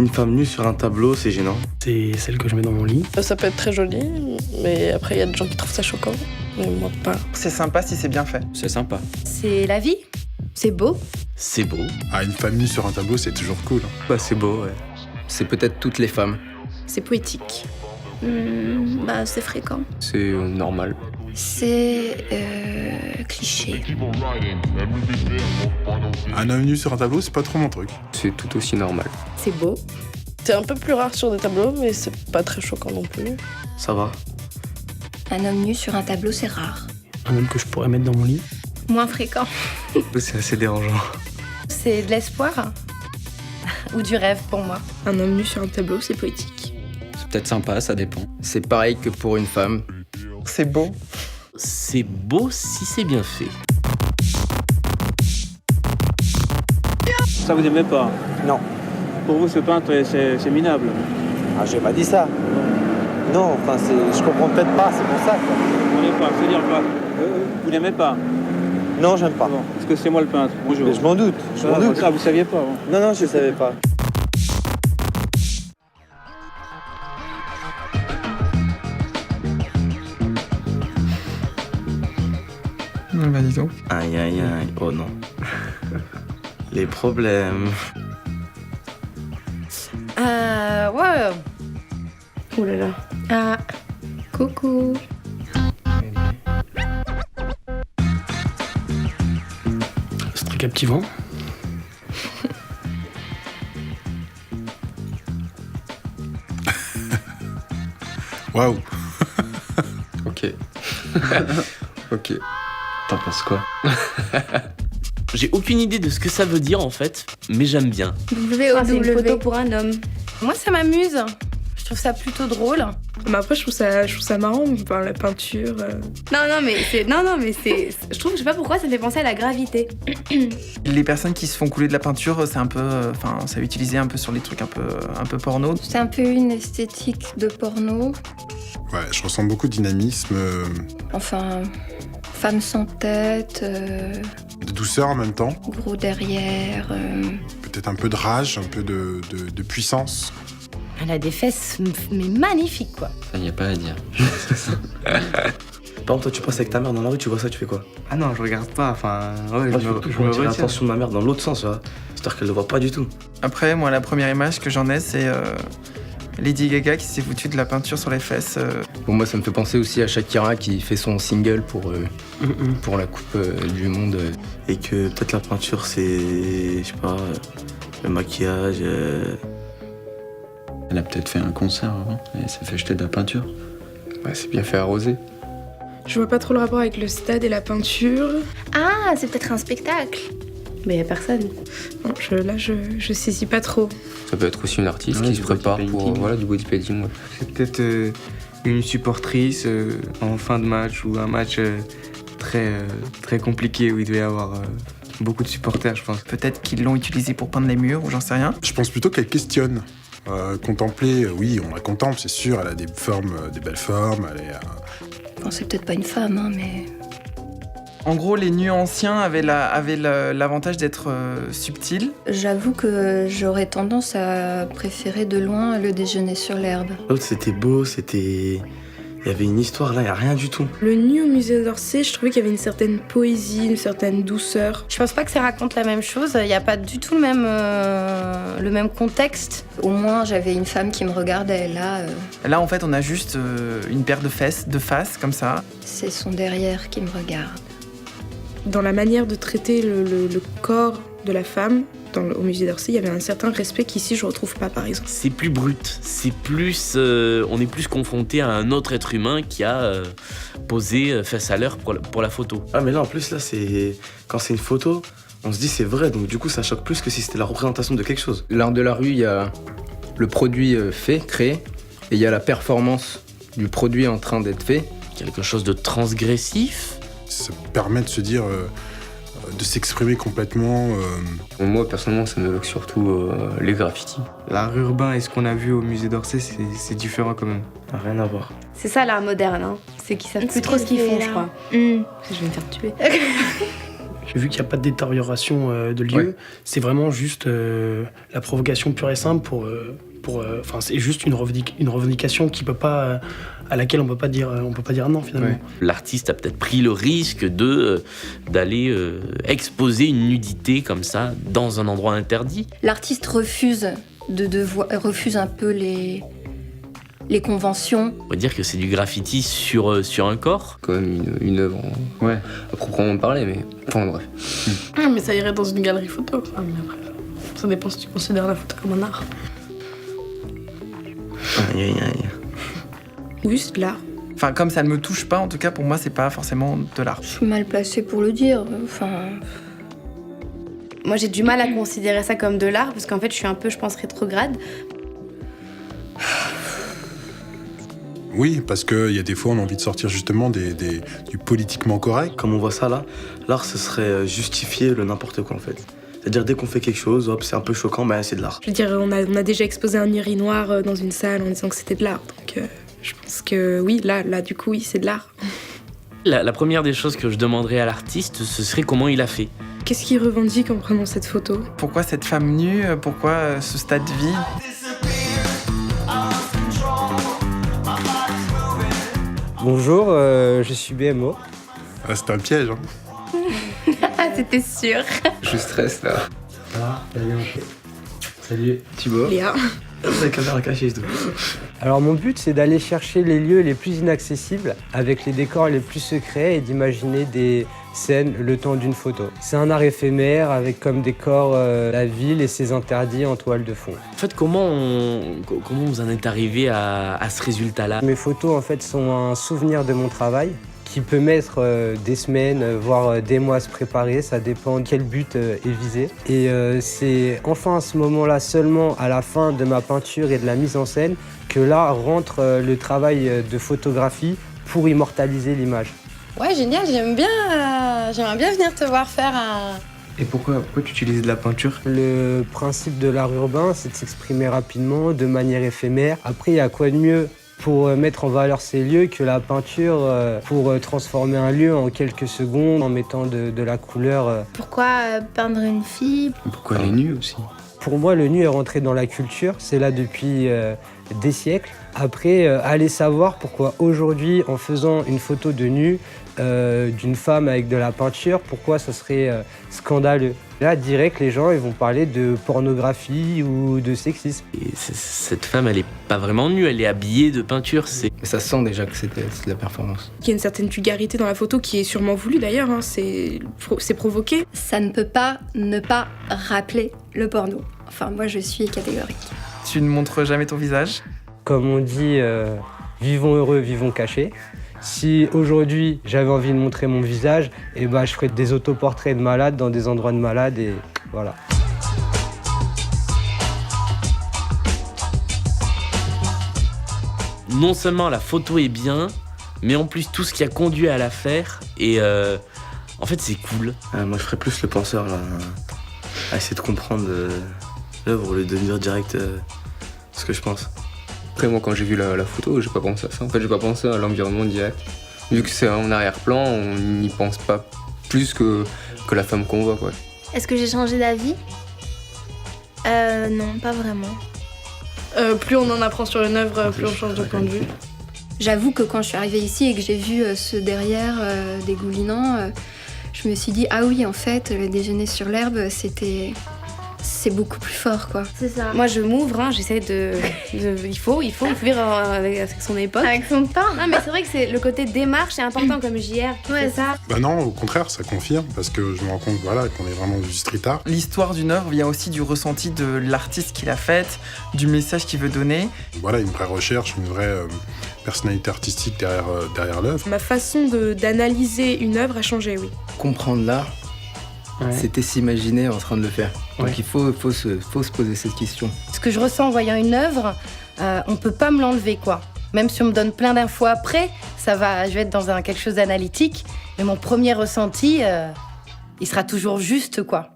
Une femme nue sur un tableau, c'est gênant. C'est celle que je mets dans mon lit. Ça peut être très joli, mais après il y a des gens qui trouvent ça choquant. Mais moi pas. C'est sympa si c'est bien fait. C'est sympa. C'est la vie. C'est beau. C'est beau. Ah, une femme nue sur un tableau, c'est toujours cool. Bah c'est beau, ouais. C'est peut-être toutes les femmes. C'est poétique. C'est fréquent. C'est normal. C'est cliché. Un homme nu sur un tableau, c'est pas trop mon truc. C'est tout aussi normal. C'est beau. C'est un peu plus rare sur des tableaux, mais c'est pas très choquant non plus. Ça va. Un homme nu sur un tableau, c'est rare. Un homme que je pourrais mettre dans mon lit. Moins fréquent. C'est assez dérangeant. C'est de l'espoir. Ou du rêve pour moi. Un homme nu sur un tableau, c'est poétique. C'est peut-être sympa, ça dépend. C'est pareil que pour une femme. C'est beau. C'est beau si c'est bien fait. Ça vous aimez pas? Non. Pour vous, ce peintre, c'est minable? Ah, j'ai pas dit ça. Non, enfin, je comprends peut-être pas, c'est pour ça. Quoi. Vous n'aimez pas, c'est-à-dire quoi? Vous n'aimez pas? Non, j'aime pas. Bon, parce que c'est moi le peintre. Bonjour. Mais je m'en doute, je m'en doute. Ah, vous saviez pas? Bon. Non, je savais pas. Bah dis donc. Aïe aïe aïe, oh non. Les problèmes. Ouais. Ouh là là. Ah, coucou. C'est très captivant. Waouh. Ok. Ok. T'en penses quoi? J'ai aucune idée de ce que ça veut dire en fait, mais j'aime bien. C'est une photo pour un homme. Moi, ça m'amuse. Je trouve ça plutôt drôle. Mais après, je trouve ça marrant, la peinture. Non, mais c'est. Je trouve, je sais pas pourquoi, ça me fait penser à la gravité. Les personnes qui se font couler de la peinture, c'est un peu. Enfin, ça est utilisé un peu sur les trucs un peu porno. C'est un peu une esthétique de porno. Ouais, je ressens beaucoup de dynamisme, Enfin, femme sans tête, de douceur en même temps. gros derrière. Peut-être un peu de rage, un peu de puissance. Elle a des fesses, mais magnifiques, quoi. Ça y a pas à dire. Par exemple, toi tu passes avec ta mère dans la rue, tu vois ça, tu fais quoi? Ah non, je regarde pas, enfin... Ouais, Moi, je me retire l'attention de ma mère dans l'autre sens, tu vois. C'est-à-dire qu'elle le voit pas du tout. Après, moi, la première image que j'en ai, c'est Lady Gaga qui s'est foutue de la peinture sur les fesses. Bon, moi, ça me fait penser aussi à Shakira qui fait son single pour la Coupe du Monde. Et que peut-être la peinture, c'est, je sais pas, le maquillage. Elle a peut-être fait un concert avant et s'est fait jeter de la peinture. Ouais, c'est bien fait arroser. Je vois pas trop le rapport avec le stade et la peinture. Ah, c'est peut-être un spectacle. Mais y a personne. Non, je saisis pas trop. Ça peut être aussi une artiste Ouais, qui du se prépare bodypainting. pour du bodypainting. Ouais. C'est peut-être une supportrice en fin de match ou un match très compliqué où il devait y avoir beaucoup de supporters, je pense. Peut-être qu'ils l'ont utilisé pour peindre les murs ou j'en sais rien. Je pense plutôt qu'elle questionne. Contempler, oui, on la contemple, c'est sûr, elle a des belles formes, elle est... Bon, c'est peut-être pas une femme, hein, mais. En gros, les nus anciens avaient l'avantage d'être subtils. J'avoue que j'aurais tendance à préférer de loin le déjeuner sur l'herbe. L'autre, c'était beau, c'était. Il y avait une histoire là, il n'y a rien du tout. Le nu au musée d'Orsay, je trouvais qu'il y avait une certaine poésie, une certaine douceur. Je pense pas que ça raconte la même chose. Il n'y a pas du tout le même contexte. Au moins, j'avais une femme qui me regardait. Là, en fait, on a juste une paire de fesses, de faces, comme ça. C'est son derrière qui me regarde. Dans la manière de traiter le corps de la femme, au musée d'Orsay, il y avait un certain respect qu'ici je retrouve pas, par exemple. C'est plus brut, c'est plus, on est plus confronté à un autre être humain qui a posé face à l'heure pour la photo. Ah mais là en plus là c'est quand c'est une photo, on se dit c'est vrai donc du coup ça choque plus que si c'était la représentation de quelque chose. L'art de la rue, il y a le produit fait, créé, et il y a la performance du produit en train d'être fait. Quelque chose de transgressif. Ça permet de se dire, de s'exprimer complètement. Moi, personnellement, ça m'évoque surtout les graffitis. L'art urbain et ce qu'on a vu au musée d'Orsay, c'est différent quand même. Rien à voir. C'est ça l'art moderne, hein. C'est qu'ils savent plus trop ce qu'ils font, je crois. Je vais me faire tuer. Vu qu'il n'y a pas de détérioration de lieu, c'est vraiment juste la provocation pure et simple c'est juste une revendication qui peut pas, à laquelle on peut pas dire non finalement. Ouais. L'artiste a peut-être pris le risque d'aller exposer une nudité comme ça dans un endroit interdit. L'artiste refuse refuse un peu les conventions. On va dire que c'est du graffiti sur un corps. Quand même une œuvre, à proprement parler, mais enfin bref. Mais ça irait dans une galerie photo. Ah, mais après, ça dépend si tu considères la photo comme un art. Aïe, aïe, aïe. Oui, c'est de l'art. Enfin, comme ça ne me touche pas, en tout cas, pour moi, c'est pas forcément de l'art. Je suis mal placée pour le dire. Moi, j'ai du mal à considérer ça comme de l'art parce qu'en fait, je suis un peu, je pense, rétrograde. Oui, parce qu'il y a des fois, on a envie de sortir justement du politiquement correct. Comme on voit ça là, l'art, ce serait justifier le n'importe quoi en fait. C'est-à-dire dès qu'on fait quelque chose, hop, c'est un peu choquant, mais c'est de l'art. Je veux dire, on a déjà exposé un urinoir dans une salle en disant que c'était de l'art. Donc je pense que oui, là du coup, oui, c'est de l'art. La première des choses que je demanderais à l'artiste, ce serait comment il a fait. Qu'est-ce qu'il revendique en prenant cette photo? Pourquoi cette femme nue? Pourquoi ce stade vide? Bonjour, je suis BMO. Ah, c'était un piège, hein. C'était sûr. Je stresse là. Ah, bien. Salut. Thibaut. Léa. La caméra cachée et tout. Alors mon but c'est d'aller chercher les lieux les plus inaccessibles avec les décors les plus secrets et d'imaginer des scènes le temps d'une photo. C'est un art éphémère avec comme décor la ville et ses interdits en toile de fond. En fait, comment vous en êtes arrivé à ce résultat-là? Mes photos en fait sont un souvenir de mon travail qui peut mettre des semaines, voire des mois à se préparer, ça dépend de quel but est visé. Et c'est enfin à ce moment-là, seulement à la fin de ma peinture et de la mise en scène, que là rentre le travail de photographie pour immortaliser l'image. Ouais, génial, j'aimerais bien venir te voir faire un... Et pourquoi tu utilises de la peinture? Le principe de l'art urbain, c'est de s'exprimer rapidement, de manière éphémère. Après, il y a quoi de mieux pour mettre en valeur ces lieux que la peinture pour transformer un lieu en quelques secondes en mettant de la couleur. Pourquoi peindre une fille? Pourquoi elle est nue aussi? Pour moi, le nu est rentré dans la culture, c'est là depuis des siècles. Après, allez savoir pourquoi aujourd'hui, en faisant une photo de nu d'une femme avec de la peinture, pourquoi ça serait scandaleux. Là, direct, les gens ils vont parler de pornographie ou de sexisme. Et cette femme, elle est pas vraiment nue, elle est habillée de peinture. Ça sent déjà que c'est de la performance. Il y a une certaine vulgarité dans la photo qui est sûrement voulue d'ailleurs, hein. C'est provoqué. Ça ne peut pas ne pas rappeler le porno. Enfin, moi, je suis catégorique. Tu ne montres jamais ton visage? Comme on dit, vivons heureux, vivons cachés. Si aujourd'hui j'avais envie de montrer mon visage, je ferais des autoportraits de malades dans des endroits de malades et voilà. Non seulement la photo est bien, mais en plus tout ce qui a conduit à la faire, et en fait c'est cool. Moi je ferais plus le penseur là, à essayer de comprendre l'œuvre au lieu de dire direct ce que je pense. Après, moi, quand j'ai vu la photo, j'ai pas pensé à ça. En fait, j'ai pas pensé à l'environnement direct. Vu que c'est en arrière-plan, on n'y pense pas plus que la femme qu'on voit, quoi. Est-ce que j'ai changé d'avis? Non, pas vraiment. Plus on en apprend sur une œuvre, plus on change de point de vue. J'avoue que quand je suis arrivée ici et que j'ai vu ce derrière dégoulinant, je me suis dit, ah oui, en fait, le déjeuner sur l'herbe, c'est beaucoup plus fort, quoi. C'est ça. Moi, je m'ouvre, hein, j'essaie de... Il faut vivre avec son époque. Avec son temps. Non, mais c'est vrai que c'est le côté démarche est important comme JR. Ouais, ça. Bah non, au contraire, ça confirme, parce que je me rends compte qu'on est vraiment du street art. L'histoire d'une œuvre vient aussi du ressenti de l'artiste qui l'a faite, du message qu'il veut donner. Voilà, une vraie recherche, une vraie personnalité artistique derrière l'œuvre. Ma façon d'analyser une œuvre a changé, oui. Comprendre l'art, c'était s'imaginer en train de le faire. Donc il faut se poser cette question. Ce que je ressens en voyant une œuvre, on peut pas me l'enlever, quoi. Même si on me donne plein d'infos après, je vais être dans quelque chose d'analytique, mais mon premier ressenti, il sera toujours juste, quoi.